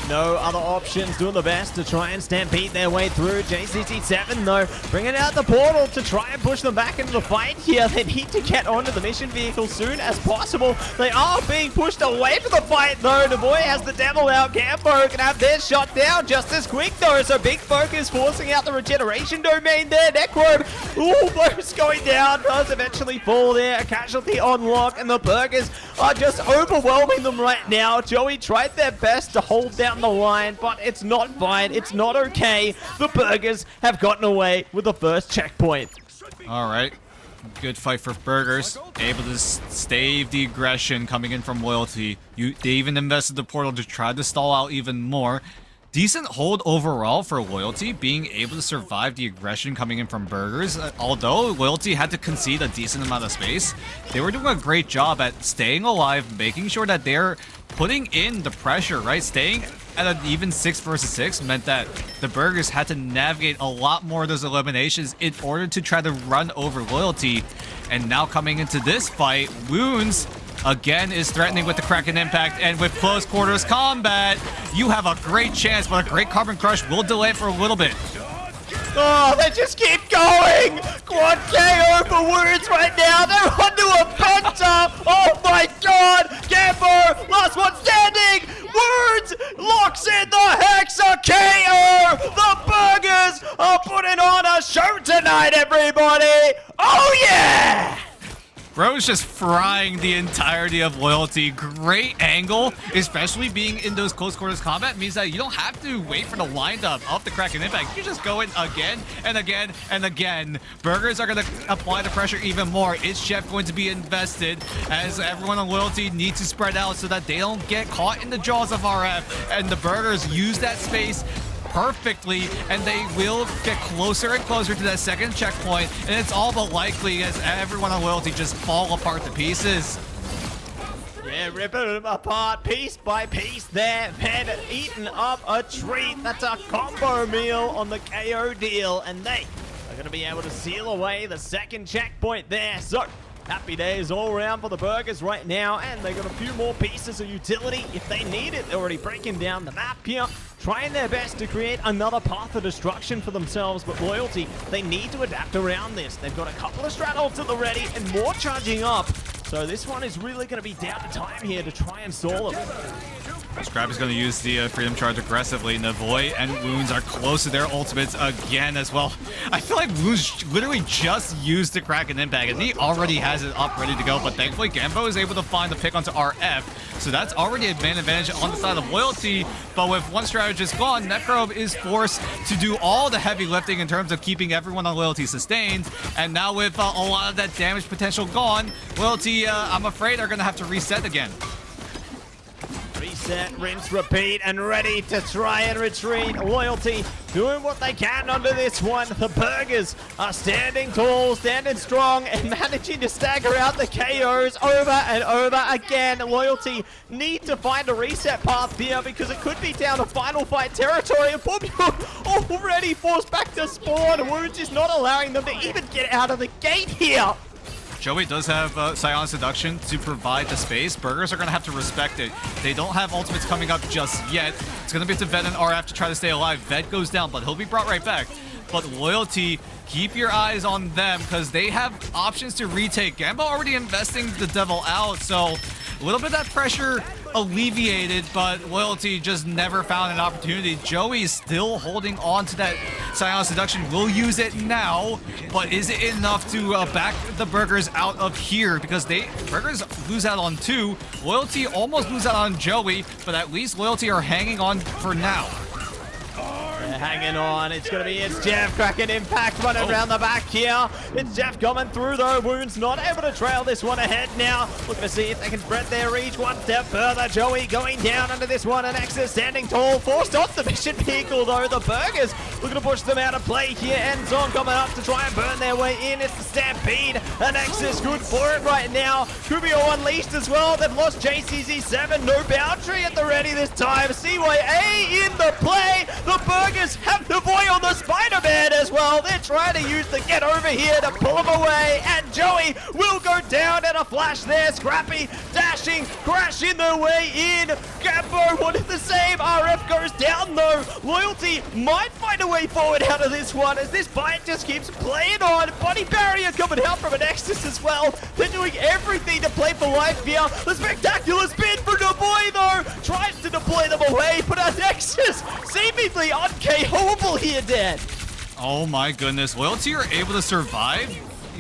[SPEAKER 2] No other options, doing the best to try and stampede their way through. JCC7 though, bringing out the portal to try and push them back into the fight here. They need to get onto the mission vehicle soon as possible. They are being pushed away from the fight though. Devoy has the devil out. Gambo can have theirs shot down just as quick though. So Big Focus forcing out the regeneration domain there. Necrobe, almost going down, does eventually fall there. A casualty on lock, and the Burgers are just overwhelming them right now. Joey tried their best to hold down the line, but it's not fine. It's not okay. The Burgers have gotten away with the first checkpoint.
[SPEAKER 1] All right. Good fight for Burgers. Able to stave the aggression coming in from Loyalty. They even invested the portal to try to stall out even more. Decent hold overall for Loyalty, being able to survive the aggression coming in from Burgers. Although Loyalty had to concede a decent amount of space, they were doing a great job at staying alive, making sure that they're putting in the pressure, right? Staying at an even 6 versus 6 meant that the Burgers had to navigate a lot more of those eliminations in order to try to run over Loyalty. And now coming into this fight, Wounds again is threatening with the Kraken impact, and with close quarters combat, you have a great chance, but a great Carbon Crush will delay it for a little bit.
[SPEAKER 2] Oh, they just keep going! Quad KO for Wounds right now. They're onto a penta. Oh my god! Gambo, last one standing. Wounds locks in the Hexa KO. The Burgers are putting on a show tonight, everybody. Oh yeah!
[SPEAKER 1] Bro's just frying the entirety of Loyalty. Great angle, especially being in those close quarters combat, means that you don't have to wait for the windup of the Kraken impact. You just go in again and again and again. Burgers are going to apply the pressure even more. Is Chef going to be invested as everyone on Loyalty needs to spread out so that they don't get caught in the jaws of RF, and the Burgers use that space perfectly, and they will get closer and closer to that second checkpoint, and it's all but likely as everyone on Loyalty just fall apart to pieces.
[SPEAKER 2] Yeah, ripping them apart piece by piece there. Pen eating up a treat. That's a combo meal on the KO deal, and they are going to be able to seal away the second checkpoint there. So happy days all around for the Burgers right now, and they got a few more pieces of utility if they need it. They're already breaking down the map here, trying their best to create another path of destruction for themselves, but Loyalty, they need to adapt around this. They've got a couple of straddles at the ready and more charging up, so this one is really going to be down to time here to try and stall them.
[SPEAKER 1] Scrap is going to use the Freedom Charge aggressively. Navoy and Wounds are close to their ultimates again as well. I feel like Wounds literally just used the Kraken impact, and he already has it up ready to go, but thankfully Gambo is able to find the pick onto RF, so that's already a man advantage on the side of Loyalty. But with one strategist gone, Necrobe is forced to do all the heavy lifting in terms of keeping everyone on Loyalty sustained, and now with a lot of that damage potential gone, Loyalty, I'm afraid, are going to have to reset again.
[SPEAKER 2] Reset, rinse, repeat, and ready to try and retreat. Loyalty doing what they can under this one. The Burgers are standing tall, standing strong, and managing to stagger out the KOs over and over again. Loyalty need to find a reset path here because it could be down to final fight territory. And Bumhyung already forced back to spawn. Wounds is not allowing them to even get out of the gate here.
[SPEAKER 1] Joey does have Scion Seduction to provide the space. Burgers are going to have to respect it. They don't have ultimates coming up just yet. It's going to be up to Ved and RF to try to stay alive. Ved goes down, but he'll be brought right back. But Loyalty keep your eyes on them because they have options to retake. Gambo already investing the devil out, so a little bit of that pressure alleviated, but Loyalty just never found an opportunity. Joey is still holding on to that Silent Seduction. Will use it now, but is it enough to back the Burgers out of here? Because Burgers lose out on 2. Loyalty almost lose out on Joey, but at least Loyalty are hanging on for now.
[SPEAKER 2] Hanging on. It's going to be Jeff cracking impact running around the back here. It's Jeff coming through though. Wounds not able to trail this one ahead now. Looking to see if they can spread their reach one step further. Joey going down under this one. And Nexus standing tall. Forced off the mission vehicle though. The Burgers looking to push them out of play here. Endzone coming up to try and burn their way in. It's the Stampede. And Nexus good for it right now. Kubio unleashed as well. They've lost JCZ7. No boundary at the ready this time. CYA in the play. The Burgers have the boy on the Spider-Man as well. They're trying to use the get over here to pull him away, and Joey will go down at a flash there. Scrappy dashing, crashing their way in. Gambo wanted the same. RF goes down though. Loyalty might find a way forward out of this one as this fight just keeps playing on. Body barrier coming out from an Nexus as well. They're doing everything to play for life here. The spectacular spin for the boy though. Tries to deploy them away, but our Nexus seemingly unKO'able here, Dan.
[SPEAKER 1] Oh my goodness. Loyalty are able to survive.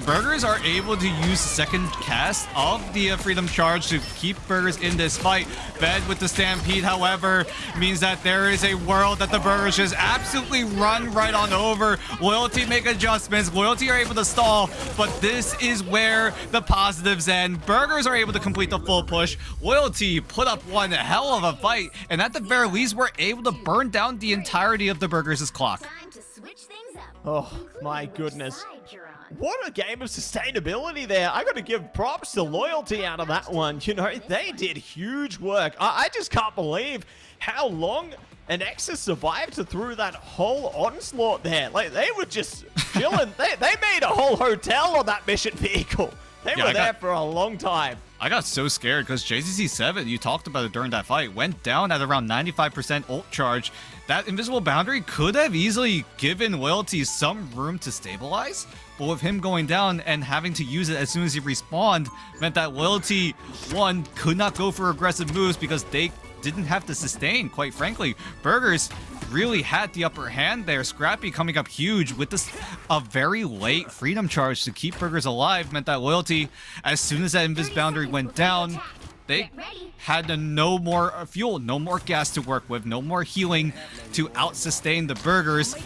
[SPEAKER 1] Burgers are able to use the second cast of the Freedom Charge to keep Burgers in this fight. Bed with the Stampede, however, means that there is a world that the Burgers just absolutely run right on over. Loyalty make adjustments. Loyalty are able to stall, but this is where the positives end. Burgers are able to complete the full push. Loyalty put up one hell of a fight, and at the very least, we're able to burn down the entirety of the Burgers' clock.
[SPEAKER 3] Time to switch things up.
[SPEAKER 2] Oh my goodness.
[SPEAKER 3] Side you're on.
[SPEAKER 2] What a game of sustainability there. I got to give props to Loyalty out of that one. You know, they did huge work. I just can't believe how long an Nexus survived through that whole onslaught there. Like, they were just chilling. they made a whole hotel on that mission vehicle. They were there for a long time.
[SPEAKER 1] I got so scared because JCC7, you talked about it during that fight, went down at around 95% ult charge. That invisible boundary could have easily given Loyalty some room to stabilize, but with him going down and having to use it as soon as he respawned meant that Loyalty, one, could not go for aggressive moves because they didn't have to sustain, quite frankly. Burgers really had the upper hand there. Scrappy coming up huge with this a very late Freedom Charge to keep Burgers alive meant that Loyalty, as soon as that invis boundary went down, they had no more fuel, no more gas to work with, no more healing to out-sustain the Burgers,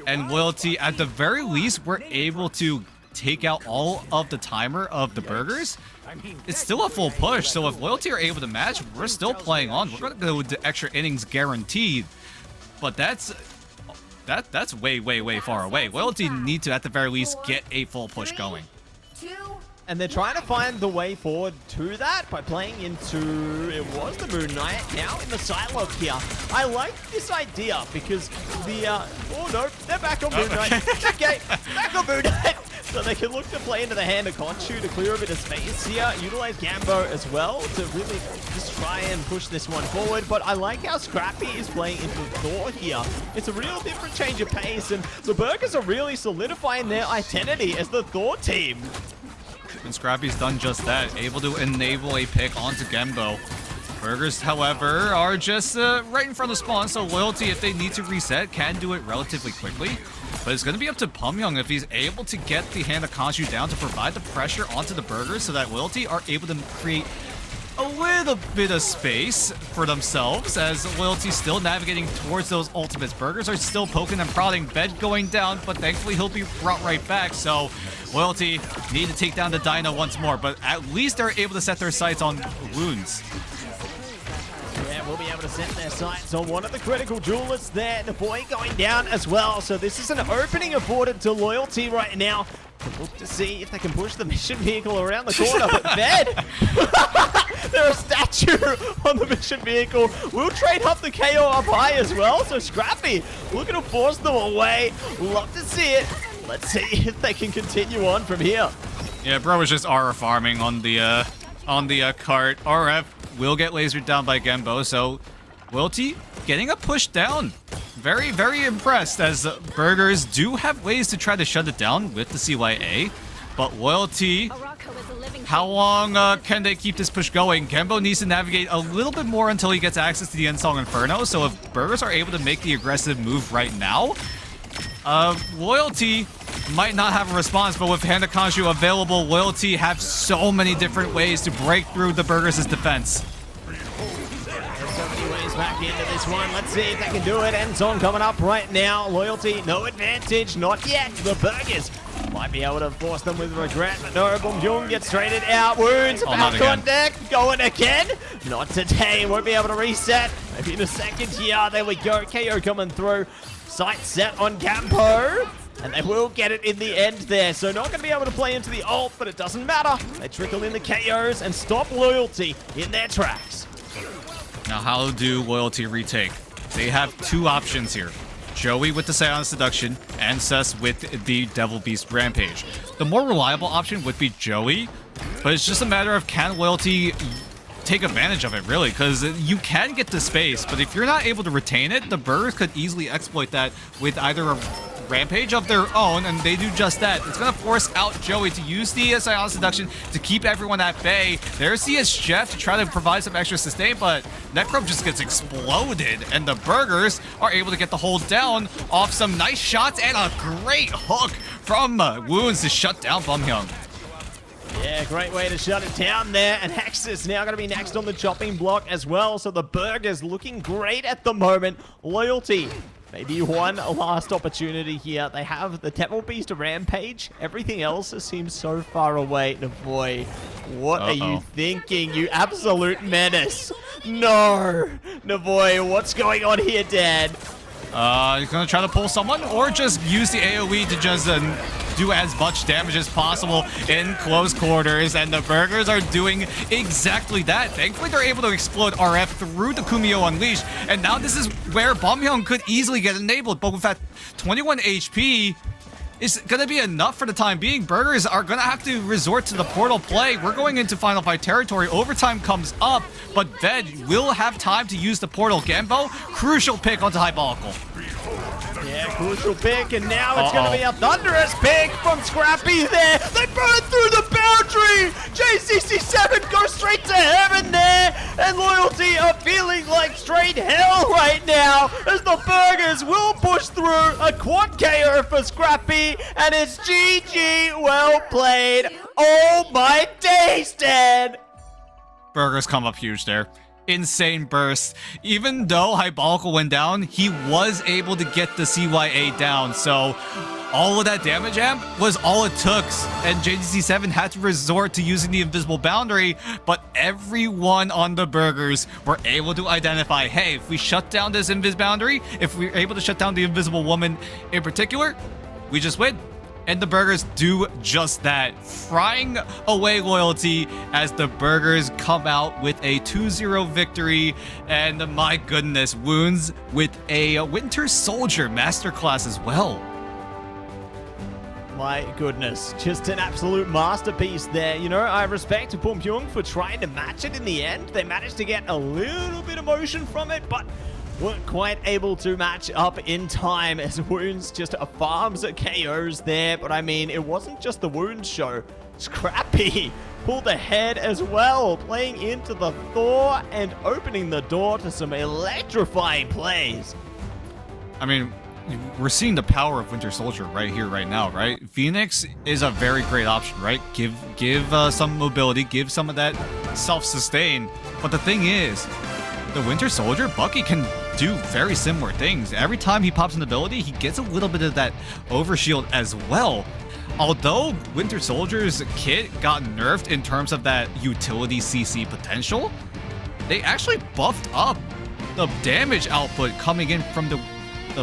[SPEAKER 1] and Loyalty, at the very least, were able to take out all of the timer of the Burgers. It's still a full push, so if Loyalty are able to match, we're still playing on. We're going to go to extra innings guaranteed, but that's way far away. Loyalty need to, at the very least, get a full push going.
[SPEAKER 2] And they're trying to find the way forward to that by playing into, it was the Moon Knight, now in the Psylocke here. I like this idea because the, oh no, they're back on Moon Knight. Okay, back on Moon Knight. So they can look to play into the hand of Khonshu to clear a bit of space here, utilize Gambo as well to really just try and push this one forward. But I like how Scrappy is playing into Thor here. It's a real different change of pace, and the Burgers are really solidifying their identity as the Thor team.
[SPEAKER 1] And Scrappy's done just that, able to enable a pick onto Gembo. Burgers, however, are just right in front of spawn, so Loyalty, if they need to reset, can do it relatively quickly. But it's going to be up to Pumyoung if he's able to get the hand of Khonshu down to provide the pressure onto the Burgers so that Loyalty are able to create a little bit of space for themselves as Loyalty's still navigating towards those ultimates. Burgers are still poking and prodding, Bed going down, but thankfully he'll be brought right back, so Loyalty need to take down the Dino once more, but at least they're able to set their sights on wounds.
[SPEAKER 2] Yeah, we'll be able to set their sights on one of the critical jewelers there. The boy going down as well. So this is an opening afforded to Loyalty right now to look to see if they can push the mission vehicle around the corner. But Bed, they're a statue on the mission vehicle. We'll trade up the KO up high as well. So Scrappy looking to force them away. Love to see it. Let's see if they can continue on from here.
[SPEAKER 1] Yeah, bro was just RF farming on the cart. RF will get lasered down by Gembo, so Loyalty getting a push down. very, very impressed as Burgers do have ways to try to shut it down with the CYA. But Loyalty, how long can they keep this push going? Gembo needs to navigate a little bit more until he gets access to the Ensong Inferno. So if Burgers are able to make the aggressive move right now, Loyalty might not have a response, but with Handakanju available, Loyalty have so many different ways to break through the Burgers' defense.
[SPEAKER 2] So many ways back into this one. Let's see if they can do it. Ensong coming up right now. Loyalty, no advantage, not yet. The Burgers might be able to force them with regret, but no, Bumjung gets traded out. Wounds, back on deck, going again. Not today, won't be able to reset. Maybe in a second here. There we go, KO coming through. Sight set on Gampo. And they will get it in the end there. So not going to be able to play into the ult, but it doesn't matter. They trickle in the KOs and stop Loyalty in their tracks.
[SPEAKER 1] Now, how do Loyalty retake? They have two options here. Joey with the Scion Seduction, and Cess with the Devil Beast Rampage. The more reliable option would be Joey, but it's just a matter of can Loyalty take advantage of it, really, because you can get the space, but if you're not able to retain it, the Burgers could easily exploit that with either a Rampage of their own, and they do just that. It's going to force out Joey to use the Scion Seduction to keep everyone at bay. There's CS Jeff to try to provide some extra sustain, but Necro just gets exploded, and the Burgers are able to get the hold down off some nice shots and a great hook from Wounds to shut down Bumhyung.
[SPEAKER 2] Yeah, great way to shut it down there. And Hexus now going to be next on the chopping block as well. So the Burgers looking great at the moment. Loyalty, maybe one last opportunity here. They have the Devil Beast Rampage. Everything else seems so far away. Navoy, what are you thinking, you absolute menace? No! Navoy, what's going on here, Dad?
[SPEAKER 1] He's gonna try to pull someone or just use the AoE to just do as much damage as possible in close quarters, and the Burgers are doing exactly that. Thankfully, they're able to explode RF through the Kumio Unleash, and now this is where Bumhyung could easily get enabled, but with that 21 HP, it's gonna be enough for the time being. Burgers are gonna have to resort to the portal play. We're going into Final Fight territory. Overtime comes up, but Ved will have time to use the portal. Gambo, crucial pick onto Hypolical.
[SPEAKER 2] Yeah, crucial pick, and now it's going to be a thunderous pick from Scrappy there. They burn through the boundary. JCC7 goes straight to heaven there, and Loyalty are feeling like straight hell right now as the Burgers will push through a quad KO for Scrappy, and it's GG. Well played. Oh my days, Dad.
[SPEAKER 1] Burgers come up huge there. Insane burst. Even though Hypolical went down, he was able to get the CYA down. So all of that damage amp was all it took. And JDC7 had to resort to using the invisible boundary. But everyone on the Burgers were able to identify, hey, if we shut down this invis boundary, if we're able to shut down the invisible woman in particular, we just win. And the Burgers do just that, frying away Loyalty as the Burgers come out with a 2-0 victory. And my goodness, Wounds with a Winter Soldier masterclass as well.
[SPEAKER 2] My goodness, just an absolute masterpiece there. You know, I respect Bumhyung for trying to match it in the end. They managed to get a little bit of motion from it, but weren't quite able to match up in time as Wounds just farms KOs there. But I mean, it wasn't just the Wounds show. Scrappy pulled ahead as well, playing into the Thor and opening the door to some electrifying plays.
[SPEAKER 1] I mean, we're seeing the power of Winter Soldier right here, right now, right? Phoenix is a very great option, right? Give some mobility, give some of that self-sustain. But the thing is, the Winter Soldier, Bucky can do very similar things. Every time he pops an ability, he gets a little bit of that overshield as well. Although Winter Soldier's kit got nerfed in terms of that utility CC potential, they actually buffed up the damage output coming in from the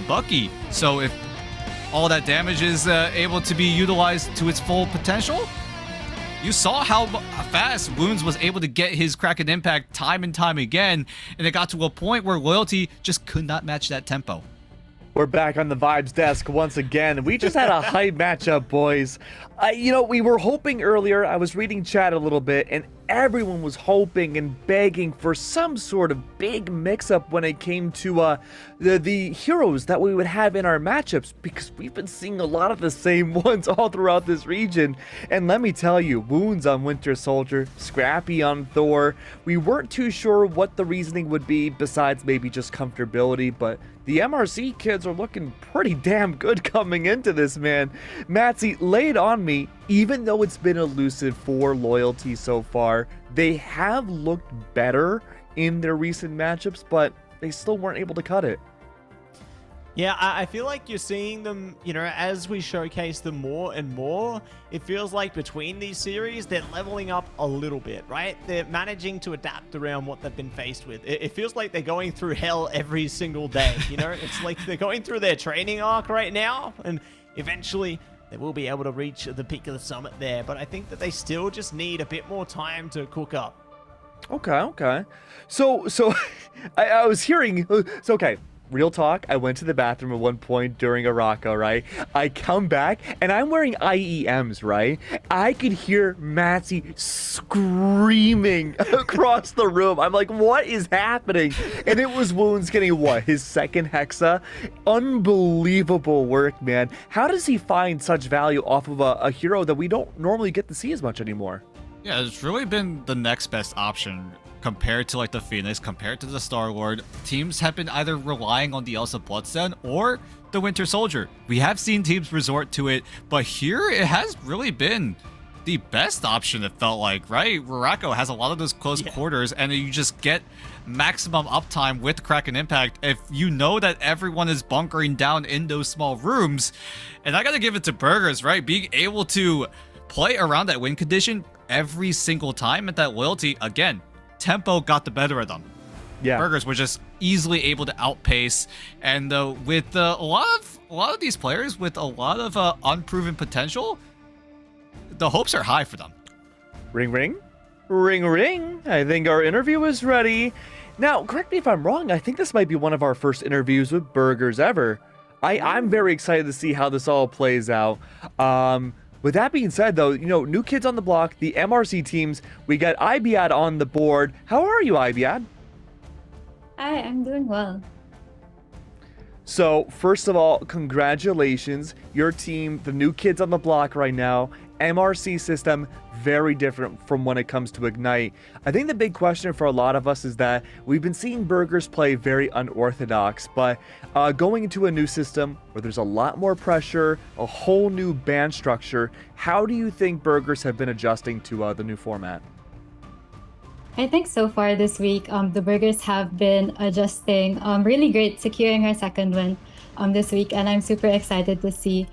[SPEAKER 1] Bucky. So if all that damage is able to be utilized to its full potential, you saw how fast Wounds was able to get his Kraken impact time and time again, and it got to a point where Loyalty just could not match that tempo.
[SPEAKER 5] We're back on the Vibes desk once again. We just had a hype matchup, boys. You know, we were hoping earlier, I was reading chat a little bit, and everyone was hoping and begging for some sort of big mix-up when it came to the heroes that we would have in our matchups, because we've been seeing a lot of the same ones all throughout this region. And let me tell you, Wounds on Winter Soldier, Scrappy on Thor, we weren't too sure what the reasoning would be besides maybe just comfortability, but the MRC kids are looking pretty damn good coming into this, man. Matsy, lay it on me. Even though it's been elusive for Loyalty so far, they have looked better in their recent matchups, but they still weren't able to cut it.
[SPEAKER 2] Yeah, I feel like you're seeing them, you know, as we showcase them more and more, it feels like between these series, they're leveling up a little bit, right? They're managing to adapt around what they've been faced with. It feels like they're going through hell every single day, you know? It's like they're going through their training arc right now, and eventually they will be able to reach the peak of the summit there, but I think that they still just need a bit more time to cook up.
[SPEAKER 5] Okay. So I was hearing, so okay. Real talk, I went to the bathroom at one point during a Rocco, right? I come back, and I'm wearing IEMs, right? I could hear Matsy screaming across the room. I'm like, what is happening? And it was Wounds getting, what, his second Hexa? Unbelievable work, man. How does he find such value off of a hero that we don't normally get to see as much anymore?
[SPEAKER 1] Yeah, it's really been the next best option compared to like the Phoenix, compared to the Star-Lord. Teams have been either relying on the Elsa Bloodstone or the Winter Soldier. We have seen teams resort to it, but here it has really been the best option, it felt like, right? Rurako has a lot of those close quarters, and you just get maximum uptime with Kraken Impact if you know that everyone is bunkering down in those small rooms. And I gotta give it to Burgers, right? Being able to play around that win condition every single time at that Loyalty, again, tempo got the better of them.
[SPEAKER 5] Yeah.
[SPEAKER 1] Burgers were just easily able to outpace, and with a lot of these players with a lot of unproven potential, the hopes are high for them.
[SPEAKER 5] Ring, ring. Ring, ring. I think our interview is ready. Now, correct me if I'm wrong, I think this might be one of our first interviews with Burgers ever. I'm very excited to see how this all plays out. With that being said, though, you know, new kids on the block, the MRC teams, we got Ibiad on the board. How are you, Ibiad?
[SPEAKER 6] Hi, I'm doing well.
[SPEAKER 5] So, first of all, congratulations. Your team, the new kids on the block right now, MRC system, very different from when it comes to Ignite. I think the big question for a lot of us is that we've been seeing Burgers play very unorthodox, but going into a new system where there's a lot more pressure, a whole new band structure, how do you think Burgers have been adjusting to the new format?
[SPEAKER 6] I think so far this week, the Burgers have been adjusting really great, securing our second win this week, and I'm super excited to see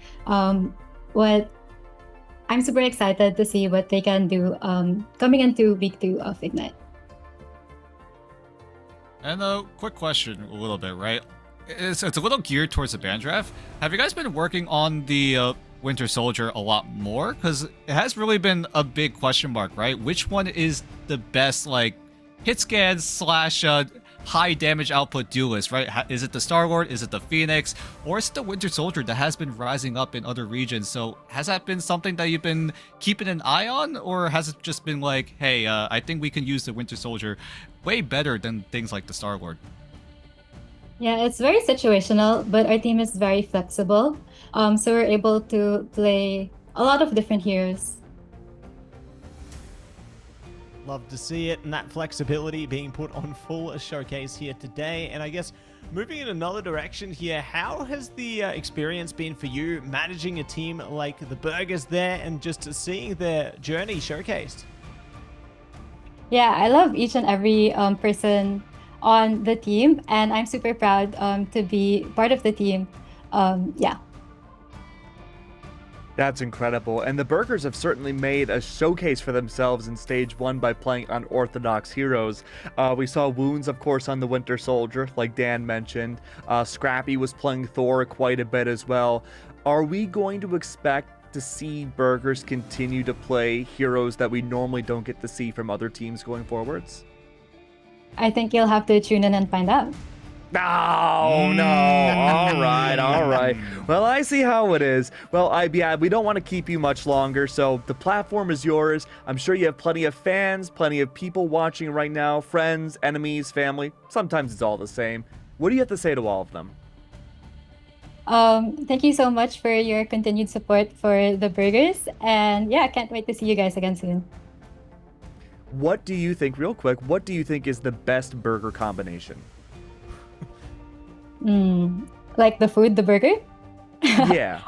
[SPEAKER 6] what they can do coming into week 2 of Ignite.
[SPEAKER 1] And a quick question, a little bit, right? It's a little geared towards the band draft. Have you guys been working on the Winter Soldier a lot more? Because it has really been a big question mark, right? Which one is the best, like, hit scan slash high damage output duelist, right? Is it the Star-Lord? Is it the Phoenix? Or is it the Winter Soldier that has been rising up in other regions? So has that been something that you've been keeping an eye on? Or has it just been like, hey, I think we can use the Winter Soldier way better than things like the Star-Lord?
[SPEAKER 6] Yeah, it's very situational, but our team is very flexible. So we're able to play a lot of different heroes.
[SPEAKER 2] Love to see it, and that flexibility being put on full showcase here today. And I guess moving in another direction here, how has the experience been for you managing a team like the Burgers there and just seeing their journey showcased?
[SPEAKER 6] Yeah, I love each and every person on the team, and I'm super proud to be part of the team. Yeah.
[SPEAKER 5] That's incredible, and the Burgers have certainly made a showcase for themselves in Stage 1 by playing unorthodox heroes. We saw Wounds, of course, on the Winter Soldier, like Dan mentioned. Scrappy was playing Thor quite a bit as well. Are we going to expect to see Burgers continue to play heroes that we normally don't get to see from other teams going forwards?
[SPEAKER 6] I think you'll have to tune in and find out.
[SPEAKER 5] No, no. All right. Well, I see how it is. Well, IBAD, we don't want to keep you much longer, so the platform is yours. I'm sure you have plenty of fans, plenty of people watching right now, friends, enemies, family. Sometimes it's all the same. What do you have to say to all of them?
[SPEAKER 6] Thank you so much for your continued support for the burgers. And yeah, I can't wait to see you guys again soon.
[SPEAKER 5] What do you think, real quick, what do you think is the best burger combination?
[SPEAKER 6] Like the food, the burger?
[SPEAKER 5] Yeah.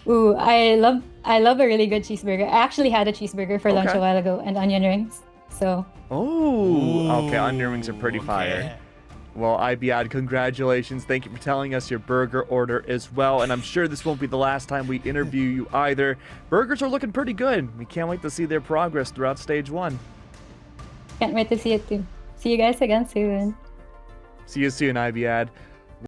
[SPEAKER 6] Ooh, I love a really good cheeseburger. I actually had a cheeseburger for lunch
[SPEAKER 5] Okay.
[SPEAKER 6] a while ago and onion rings. So
[SPEAKER 5] Oh, okay, onion rings are pretty fire.
[SPEAKER 2] Okay.
[SPEAKER 5] Well, IBAD, congratulations. Thank you for telling us your burger order as well. And I'm sure this won't be the last time we interview you either. Burgers are looking pretty good. We can't wait to see their progress throughout stage 1.
[SPEAKER 6] can't wait to see it too. See you guys again soon.
[SPEAKER 5] See you soon, IBAD.